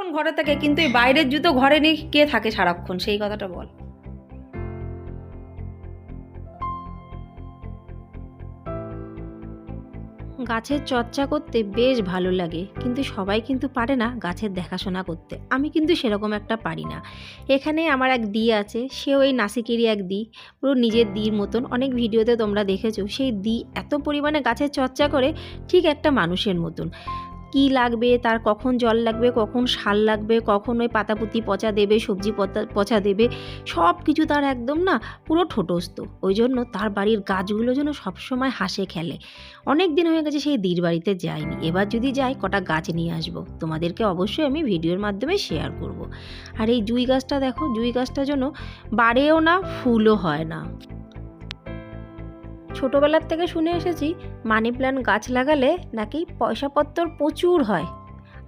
সারাক্ষণ ঘরে থাকে, কিন্তু এই বাইরের জুতো ঘরে নিয়ে কে থাকে সারাক্ষণ, সেই কথাটা বল। গাছের চর্চা করতে বেশ ভালো লাগে, কিন্তু সবাই কিন্তু পারে না গাছের দেখাশোনা করতে। আমি কিন্তু সেরকম একটা পারি না। এখানে আমার এক দি আছে, সেও এই নাসিকেরই এক দি, পুরো নিজের দির মতন। অনেক ভিডিওতে তোমরা দেখেছো সেই দি এত পরিমাণে গাছের চর্চা করে, ঠিক একটা মানুষের মতন। কি লাগবে তার, কখন জল লাগবে, কখন সার লাগবে, কখন ওই পাতাপুতি পচা দেবে, সবজি পচা দেবে, সব কিছু তার একদম না পুরো ঠোঁটস্থ। ওই জন্য তার বাড়ির গাছগুলো যেন সবসময় হাসে খেলে। অনেক দিন হয়ে গেছে সেই দির বাড়িতে যাইনি, এবার যদি যাই কটা গাছ নিয়ে আসবো, তোমাদেরকে অবশ্যই আমি ভিডিওর মাধ্যমে শেয়ার করব। আর এই জুঁই গাছটা দেখো, জুঁই গাছটা যেন বাড়েও না, ফুলও হয় না। ছোটোবেলার থেকে শুনে এসেছি মানি প্ল্যান্ট গাছ লাগালে নাকি পয়সাপত্র প্রচুর হয়।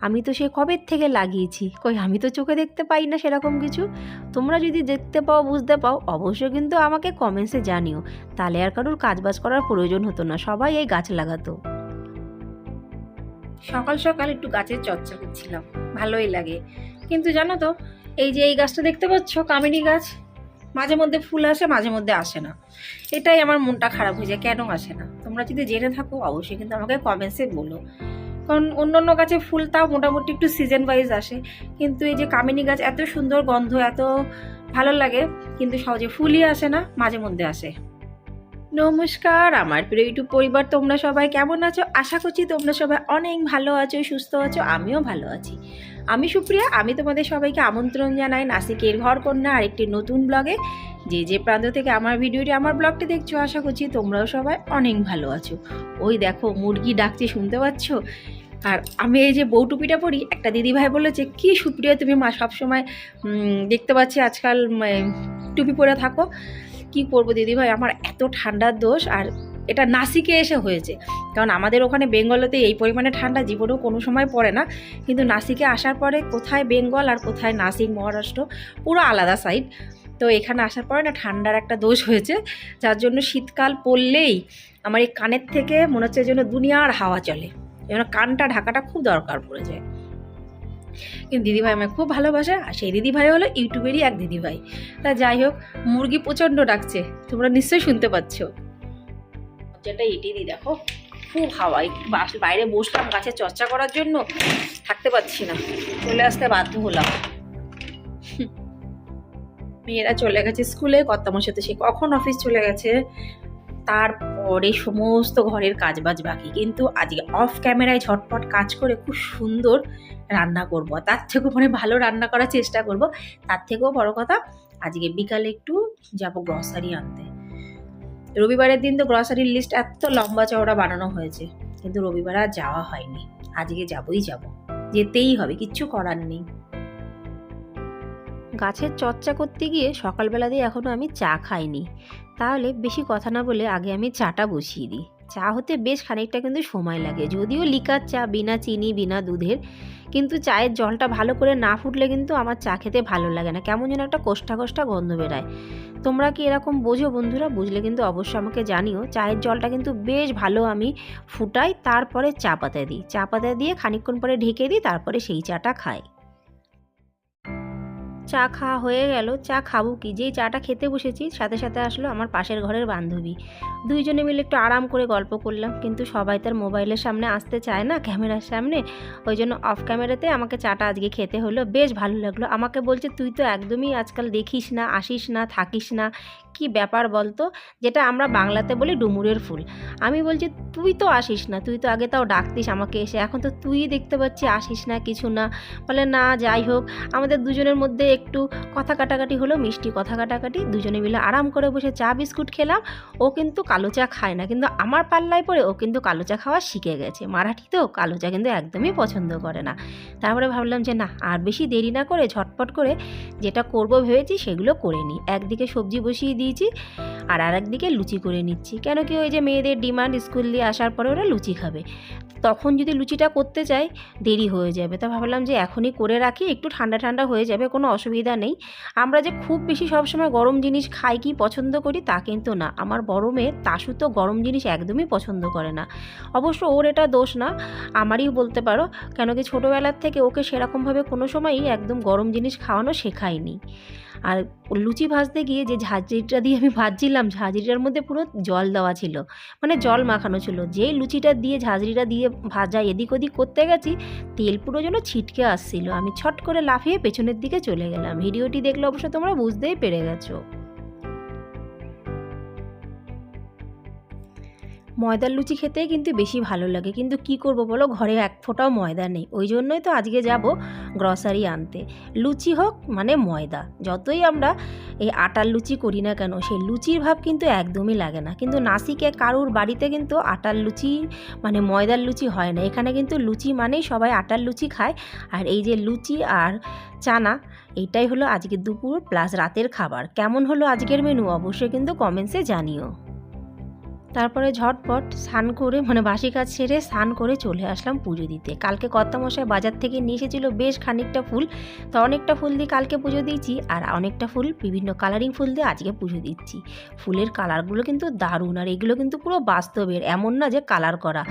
আমি তো সে কবের থেকে লাগিয়েছি, কই আমি তো চোখে দেখতে পাই না সেরকম কিছু। তোমরা যদি দেখতে পাও, বুঝতে পাও, অবশ্যই কিন্তু আমাকে কমেন্টসে জানিও, তাহলে আর কারোর কাজবাজ করার প্রয়োজন হতো না, সবাই এই গাছ লাগাতো। সকাল সকাল একটু গাছের চর্চা করছিলাম, ভালোই লাগে। কিন্তু জানো তো, এই যে এই গাছটা দেখতে পাচ্ছ, কামিনী গাছ, মাঝে মধ্যে ফুল আসে, মাঝে মধ্যে আসে না। এটাই আমার মনটা খারাপ হয়ে যায়, কেন আসে না। তোমরা যদি জেনে থাকো অবশ্যই কিন্তু আমাকে কমেন্টসে বলো, কারণ অন্য অন্য গাছে ফুল তাও মোটামুটি একটু সিজন ওয়াইজ আসে, কিন্তু এই যে কামিনী গাছ এত সুন্দর গন্ধ, এত ভালো লাগে, কিন্তু সহজে ফুলই আসে না, মাঝে মধ্যে আসে। নমস্কার আমার প্রিয় ইউটিউব পরিবার, তোমরা সবাই কেমন আছো? আশা করছি তোমরা সবাই অনেক ভালো আছো, সুস্থ আছো, আমিও ভালো আছি। আমি সুপ্রিয়া, আমি তোমাদের সবাইকে আমন্ত্রণ জানাই নাসিকের ঘরকন্যা আরেকটি নতুন ব্লগে। যে যে প্রান্ত থেকে আমার ভিডিওটি, আমার ব্লগটি দেখছো, আশা করছি তোমরাও সবাই অনেক ভালো আছো। ওই দেখো মুরগি ডাকছে, শুনতে পাচ্ছ? আর আমি এই যে বউটুপিটা পরি, একটা দিদিভাই বলেছে, কি সুপ্রিয়া তুমি মা সবসময় দেখতে পাচ্ছি আজকাল টুপি পরে থাকো। কি করবো দিদিভাই, আমার এত ঠান্ডার দোষ, আর এটা নাসিকে এসে হয়েছে। কারণ আমাদের ওখানে বেঙ্গলেতে এই পরিমাণে ঠান্ডা জীবনেও কোনো সময় পড়ে না, কিন্তু নাসিকে আসার পরে কোথায় বেঙ্গল আর কোথায় নাসিক, মহারাষ্ট্র, পুরো আলাদা সাইড। তো এখানে আসার পরে না ঠান্ডার একটা দোষ হয়েছে, যার জন্য শীতকাল পড়লেই আমার এই কানের থেকে মনে হচ্ছে যেন দুনিয়ার হাওয়া চলে, যেন কানটা ঢাকাটা খুব দরকার পড়ে যায়। কিন্তু দিদিভাই আমায় খুব ভালোবাসে, আর সেই দিদিভাই হলো ইউটিউবেরই এক দিদিভাই। তা যাই হোক, মুরগি প্রচণ্ড ডাকছে, তোমরা নিশ্চয়ই শুনতে পাচ্ছ। যেটা এটি দেখো, খুব হাওয়া, একটু বাইরে বসলাম গাছের চর্চা করার জন্য, থাকতে পারছি না, চলে আসতে বাধ্য হলাম। মেয়েরা চলে গেছে স্কুলে, কর্তামশাই তো সে কখন অফিস চলে গেছে। তারপরে সমস্ত ঘরের কাজবাজ বাকি, কিন্তু আজকে অফ ক্যামেরায় ঝটপট কাজ করে খুব সুন্দর রান্না করব, তার থেকেও মানে ভালো রান্না করার চেষ্টা করব। তার থেকেও বড় কথা, আজকে বিকালে একটু যাব গ্রসারি আনতে। রবিবারের দিন তো গ্রসারির লিস্ট এত লম্বা চওড়া বানানো হয়েছে, কিন্তু রবিবার আর যাওয়া হয়নি। আজকে যাবই যাব, যেতেই হবে, কিচ্ছু করার নেই। গাছের চর্চা করতে গিয়ে সকালবেলা দিয়ে এখনও আমি চা খাইনি, তাহলে বেশি কথা না বলে আগে আমি চাটা বসিয়ে দিই। চা হতে বেশ খানিকটা কিন্তু সময় লাগে, যদিও লিকার চা, বিনা চিনি বিনা দুধের, কিন্তু চায়ের জলটা ভালো করে না ফুটলে কিন্তু আমার চা খেতে ভালো লাগে না, কেমন যেন একটা কোষ্টা কোষ্টা গন্ধ বেরায়। তোমরা কি এরকম বোঝো বন্ধুরা? বুঝলে কিন্তু অবশ্যই আমাকে জানিও। চায়ের জলটা কিন্তু বেশ ভালো আমি ফুটাই, তারপরে চা পাতা দিই, চা পাতা দিয়ে খানিকক্ষণ পরে ঢেকে দিই, তারপরে সেই চাটা খাই। চা খাওয়া হয়ে গেল, চা খাবো কি, যেই চাটা খেতে বসেছি সাথে সাথে আসলো আমার পাশের ঘরের বান্ধবী। দুইজনে মিলে একটু আরাম করে গল্প করলাম, কিন্তু সবাই তার মোবাইলের সামনে আসতে চায় না, ক্যামেরার সামনে। ওই জন্য অফ ক্যামেরাতে আমাকে চাটা আজকে খেতে হলো, বেশ ভালো লাগলো। আমাকে বলছে, তুই তো একদমই আজকাল দেখিস না, আসিস না, থাকিস না, কি ব্যাপার বলতো? যেটা আমরা বাংলাতে বলি ডুমুরের ফুল। আমি বলছি, তুই তো আসিস না, তুই তো আগে তাও ডাকতিস আমাকে এসে, এখন তো তুই দেখতে পাচ্ছি আসিস না, কিছু না। বলে না, যাই হোক, আমাদের দুজনের মধ্যে একটু কথা কাটাকাটি হলো, মিষ্টি কথা কাটাকাটি, দুজনে মিলে আরাম করে বসে চা বিস্কুট খেলাম। ও কিন্তু কালো চা খায় না, কিন্তু আমার পাল্লায় পড়ে ও কিন্তু কালো চা খাওয়া শিখে গেছে। মারাঠি তো, কালো চা কিন্তু একদমই পছন্দ করে না। তারপরে ভাবলাম যে না, আর বেশি দেরি না করে ঝটপট করে যেটা করব ভেবেছি সেগুলো করে নিই। একদিকে সবজি বসিয়ে দিয়েছি, আর একদিকে লুচি করে নিচ্ছি, কেন কি ওই যে মেয়েদের ডিমান্ড, স্কুল দিয়ে আসার পরে ওরা লুচি খাবে, তখন যদি লুচিটা করতে চাই দেরি হয়ে যাবে। তা ভাবলাম যে এখনই করে রাখি, একটু ঠান্ডা ঠান্ডা হয়ে যাবে, কোনো অসুবিধা অসুবিধা নেই। আমরা যে খুব বেশি সবসময় গরম জিনিস খাই কি পছন্দ করি তা কিন্তু না। আমার বড় মেয়ে তাসু তো গরম জিনিস একদমই পছন্দ করে না। অবশ্য ওর এটা দোষ না, আমারই বলতে পারো, কেন কি ছোটোবেলার থেকে ওকে সেরকমভাবে কোনো সময়ই একদম গরম জিনিস খাওয়ানো শেখায়নি। আর লুচি ভাজতে গিয়ে যে ঝাঁঝরিটা দিয়ে আমি ভাজছিলাম, ঝাঁঝরিটার মধ্যে পুরো জল দেওয়া ছিল, মানে জল মাখানো ছিল। যেই লুচিটা দিয়ে ঝাঁঝরিটা দিয়ে ভাজা এদিক ওদিক করতে গেছি, তেল পুরো যেন ছিটকে আসছিল। আমি ছট করে লাফিয়ে পেছনের দিকে চলে গেলাম। ভিডিওটি দেখলে অবশ্য তোমরা বুঝতেই পেরে গেছো। ময়দার লুচি খেতেই কিন্তু বেশি ভালো লাগে, কিন্তু কি করব বলো, ঘরে এক ফোঁটাও ময়দা নেই। ওই জন্যই তো আজকে যাব গ্রসারি আনতে। লুচি হোক মানে ময়দা, যতই আমরা এই আটার লুচি করি না কেন, সেই লুচির ভাব কিন্তু একদমই লাগে না। কিন্তু নাসিকে কারুর বাড়িতে কিন্তু আটার লুচি মানে ময়দার লুচি হয় না। এখানে কিন্তু লুচি মানেই সবাই আটার লুচি খায়। আর এই যে লুচি আর চানা, এইটাই হলো আজকে দুপুর প্লাস রাতের খাবার। কেমন হলো আজকের মেনু অবশ্যই কিন্তু কমেন্টসে জানিও। তারপরে ঝটপট স্নান করে মানে বাসি কাজ সেরে স্নান করে চলে আসলাম পুজো দিতে। কালকে কর্তামশাই বাজার থেকে নিয়ে এসেছিল বেশ খানিকটা ফুল, তো অনেকটা ফুল দিয়ে কালকে পুজো দিয়েছি, আর অনেকটা ফুল বিভিন্ন কালারিং ফুল দিয়ে আজকে পুজো দিচ্ছি। ফুলের কালারগুলো কিন্তু দারুণ, আর এগুলো কিন্তু পুরো বাস্তবের, এমন না যে কালার করা,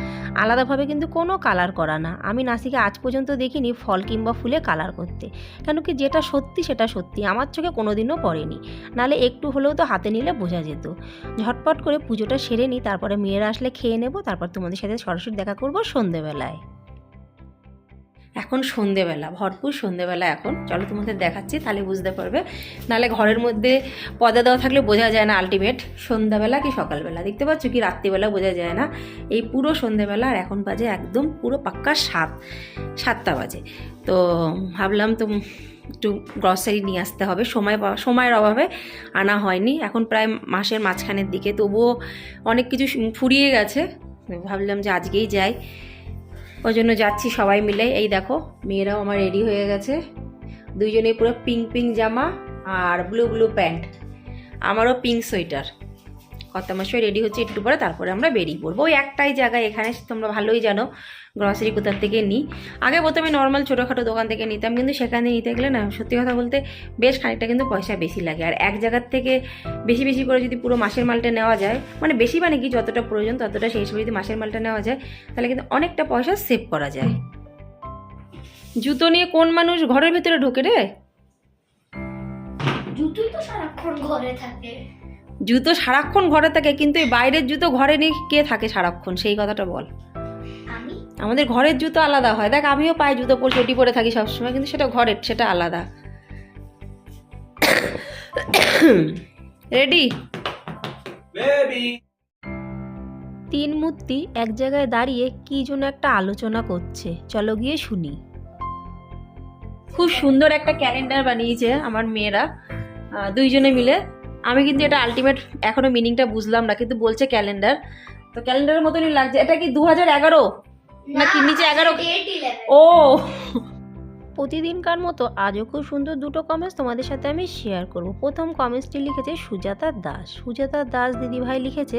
আলাদাভাবে কিন্তু কোনো কালার করা না। আমি নাসিকে আজ পর্যন্ত দেখিনি ফল কিংবা ফুলে কালার করতে, কেন কি যেটা সত্যি সেটা সত্যি, আমার চোখে কোনোদিনও পড়েনি। নালে একটু হলেও তো হাতে নিলে বোঝা যেত। ঝটপট করে পুজোটা সেরে নিই, তারপরে মেয়েরা আসলে খেয়ে নেব, তারপর তোমাদের সাথে সরাসরি দেখা করব সন্ধেবেলায়। এখন সন্ধেবেলা, ভরপুর সন্ধেবেলা এখন। চলো তোমাদের দেখাচ্ছি, তাহলে বুঝতে পারবে। নাহলে ঘরের মধ্যে পর্দা দেওয়া থাকলে বোঝা যায় না আলটিমেট সন্ধ্যাবেলা কি সকালবেলা, দেখতে পাচ্ছ কি রাত্রিবেলা বোঝা যায় না। এই পুরো সন্ধেবেলা, আর এখন বাজে একদম পুরো পাক্কা 7টা বাজে। তো ভাবলাম তো একটু গ্রসারি নিয়ে আসতে হবে, সময়ের অভাবে আনা হয়নি। এখন প্রায় মাসের মাঝখানের দিকে, তবুও অনেক কিছু ফুরিয়ে গেছে। ভাবলাম যে আজকেই যাই, ওই জন্য যাচ্ছি সবাই মিলে। এই দেখো মেয়েরাও আমার রেডি হয়ে গেছে, দুইজনেই পুরো পিঙ্ক পিঙ্ক জামা আর ব্লু ব্লু প্যান্ট, আমারও পিঙ্ক সোয়েটার। কর্তামশাই রেডি হচ্ছে একটু পরে, তারপরে আমরা বেরিয়ে পড়বো। ওই একটাই জায়গায়, এখানে তোমরা ভালোই জানো গ্রসারি কোথার থেকে নিই। আগে প্রথমে নর্মাল ছোটোখাটো দোকান থেকে নিতাম, কিন্তু সেখানে নিতে গেলে না, সত্যি কথা বলতে বেশ খানিকটা কিন্তু পয়সা বেশি লাগে। আর এক জায়গার থেকে বেশি বেশি করে যদি পুরো মাসের মালটা নেওয়া যায়, মানে বেশি মানে কি যতটা প্রয়োজন ততটা, সেই হিসেবে যদি মাসের মালটা নেওয়া যায়, তাহলে কিন্তু অনেকটা পয়সা সেভ করা যায়। জুতো নিয়ে কোন মানুষ ঘরের ভিতরে ঢোকে রে? জুতো তো সারাক্ষণ ঘরে থাকে। জুতো সারাক্ষণ ঘরে থাকে, কিন্তু এই বাইরের জুতো ঘরে নিয়ে কে থাকে সারাক্ষণ, সেই কথাটা বল। আমাদের ঘরের জুতো আলাদা হয়, দেখ আমিও পায়ে জুতো পরে চটি পরে থাকি সবসময়, কিন্তু সেটা ঘরের, সেটা আলাদা। রেডি? তিন মূর্তি এক জায়গায় দাঁড়িয়ে কি যেন একটা আলোচনা করছে, চলো গিয়ে শুনি। খুব সুন্দর একটা ক্যালেন্ডার বানিয়েছে আমার মেয়েরা দুইজনে মিলে। আমি কিন্তু এটা আলটিমেট এখনো মিনিংটা বুঝলাম না, কিন্তু বলছে ক্যালেন্ডার, তো ক্যালেন্ডারের মতনই লাগছে। এটা কি 2011 নাকি নিচে 11? ও, প্রতিদিনকার মতো আজও খুব সুন্দর দুটো কমেন্টস তোমাদের সাথে আমি শেয়ার করব। প্রথম কমেন্টসটি লিখেছে সুজাতা দাস। সুজাতা দাস দিদিভাই লিখেছে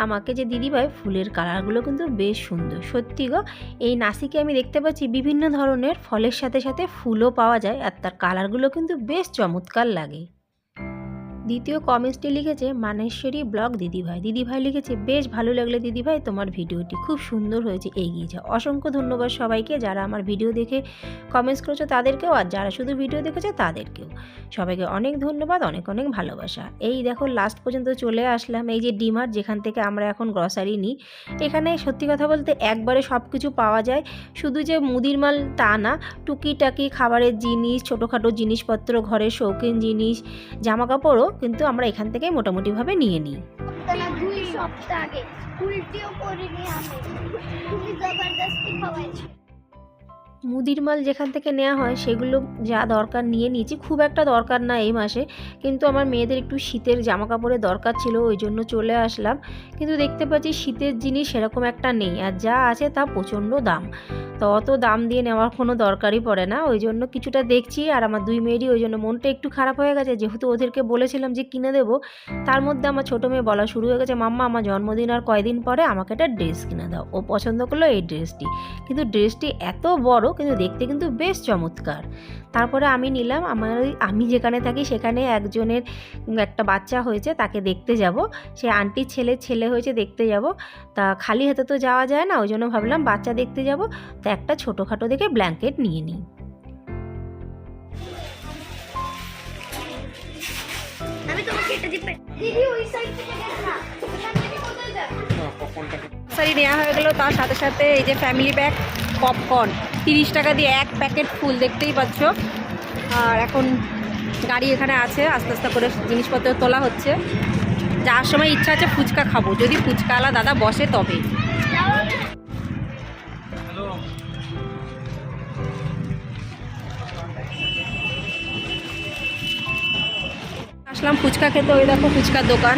আমাকে যে দিদিভাই ফুলের কালারগুলো কিন্তু বেশ সুন্দর। সত্যি গো, এই নাসিকে আমি দেখতে পাচ্ছি বিভিন্ন ধরনের ফলের সাথে সাথে ফুলও পাওয়া যায়, আর তার কালারগুলো কিন্তু বেশ চমৎকার লাগে। দ্বিতীয় কমেন্টসটি লিখেছে মানেশ্বরী ব্লগ দিদিভাই। দিদিভাই লিখেছে বেশ ভালো লাগলে দিদিভাই তোমার ভিডিওটি, খুব সুন্দর হয়েছে, এগিয়ে যাও। অসংখ্য ধন্যবাদ সবাইকে, যারা আমার ভিডিও দেখে কমেন্টস করেছো তাদেরকেও, আর যারা শুধু ভিডিও দেখেছো তাদেরকেও। সবাইকে অনেক ধন্যবাদ, অনেক অনেক ভালোবাসা। এই দেখো লাস্ট পর্যন্ত চলে আসলাম, এই যে ডিমার্ট যেখান থেকে আমরা এখন গ্রসারি নিই। এখানে সত্যি কথা বলতে একবারে সব কিছু পাওয়া যায়, শুধু যে মুদির মাল তা না, টুকিটাকি খাবারের জিনিস, ছোটোখাটো জিনিসপত্র, ঘরের শৌখিন জিনিস, জামা কাপড়ও কিন্তু আমরা এখান থেকে মোটামুটিভাবে নিয়ে নিই। 2 সপ্তাহ আগে উল্টিও করিনি আমি, তুমি জবরদস্তি খাওয়াইছো। মুদির মাল যেখান থেকে নেওয়া হয় সেগুলো যা দরকার নিয়ে নিয়েছি, খুব একটা দরকার না এই মাসে, কিন্তু আমার মেয়েদের একটু শীতের জামা কাপড়ের দরকার ছিল, ওই জন্য চলে আসলাম। কিন্তু দেখতে পাচ্ছি শীতের জিনিস সেরকম একটা নেই, আর যা আছে তা প্রচণ্ড দাম, তো অত দাম দিয়ে নেওয়ার কোনো দরকারই পড়ে না। ওই জন্য কিছুটা দেখছি, আর আমার দুই মেয়েরই ওই জন্য মনটা একটু খারাপ হয়ে গেছে, যেহেতু ওদেরকে বলেছিলাম যে কিনে দেবো, তার মধ্যে আমার ছোটো মেয়ে বলা শুরু হয়ে গেছে মাম্মা আমার জন্মদিন আর কয়দিন পরে, আমাকে একটা ড্রেস কিনে দাও। ও পছন্দ করলো এই ড্রেসটি, কিন্তু ড্রেসটি এত বড় কিন্তু দেখতে কিন্তু বেশ চমৎকার। তারপরে আমি নিলাম আমি যেখানে থাকি সেখানে একজনের একটা বাচ্চা হয়েছে, তাকে দেখতে যাব। সে আন্টির ছেলে হয়েছে, দেখতে যাব। তা খালি হাতে তো যাওয়া যায় না, ওই জন্য ভাবলাম বাচ্চা দেখতে যাব, তা একটা ছোটোখাটো দেখে ব্ল্যাঙ্কেট নিয়ে নিই। আমি তোমাকে এটা দিতে দিদি ওই সাইড থেকে দেখ না এখান থেকে কোথায় যাবে শাড়ি নেওয়া হয়ে গেলো, তার সাথে সাথে এই যে ফ্যামিলি প্যাক পপকর্ন 30 টাকা দিয়ে এক প্যাকেট ফুল, দেখতেই পাচ্ছ। আর এখন গাড়ি এখানে আছে, আস্তে আস্তে করে জিনিসপত্র তোলা হচ্ছে। যাওয়ার সময় ইচ্ছা আছে ফুচকা খাবো, যদি ফুচকাওয়ালা দাদা বসে তবে। আসলাম ফুচকা খেতে, ওই দেখো ফুচকার দোকান।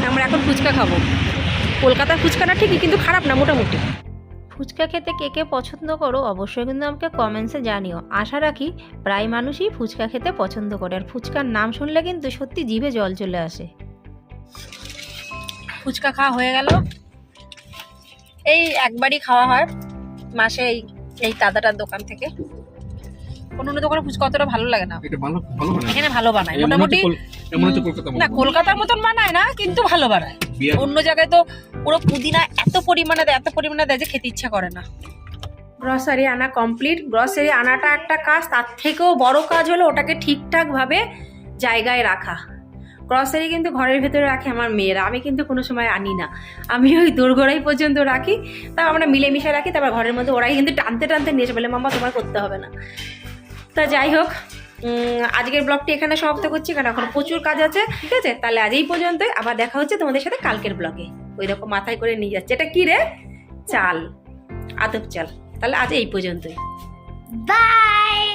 আমরা এখন ফুচকা খাবো। কলকাতার ফুচকা না ঠিকই, কিন্তু খারাপ না, মোটামুটি। ফুচকা খেতে কে কে পছন্দ করো অবশ্যই কিন্তু আমাকে কমেন্টসে জানিও। আশা রাখি প্রায় মানুষই ফুচকা খেতে পছন্দ করে, আর ফুচকার নাম শুনলে কিন্তু সত্যি জিভে জল চলে আসে। ফুচকা খাওয়া হয়ে গেল। এই একবারই খাওয়া হয় মাসে, এই দাদাটার দোকান থেকে। কোনো দোকানে ফুচকা অতটা ভালো লাগে না, এখানে ভালো বানায় মোটামুটি। না কলকাতার মতন বানায় না, কিন্তু ভালো বানায়। অন্য জায়গায় তো পুরো পুদিনা এত পরিমাণে দেয় যে খেতে ইচ্ছা করে না। গ্রসারি আনা কমপ্লিট। গ্রসারি আনাটা একটা কাজ, তার থেকেও বড় কাজ হলো ওটাকে ঠিকঠাকভাবে জায়গায় রাখা। গ্রসারি কিন্তু ঘরের ভেতরে রাখে আমার মেয়েরা, আমি কিন্তু কোনো সময় আনি না। আমি ওই দোরগোড়াই পর্যন্ত রাখি, তাও আমরা মিলেমিশে রাখি। তারপর ঘরের মধ্যে ওরাই কিন্তু টানতে নিয়ে বলে মাম্মা তোমার করতে হবে না। তা যাই হোক, আজকের ব্লগটি এখানে সমাপ্ত করছি, কারণ এখন প্রচুর কাজ আছে। ঠিক আছে, তাহলে আজ এই পর্যন্তই। আবার দেখা হচ্ছে তোমাদের সাথে কালকের ব্লগে। ওই রকম মাথায় করে নিয়ে যাচ্ছে, এটা কি রে? চাল, আদব চাল। তাহলে আজ এই পর্যন্তই। বাই।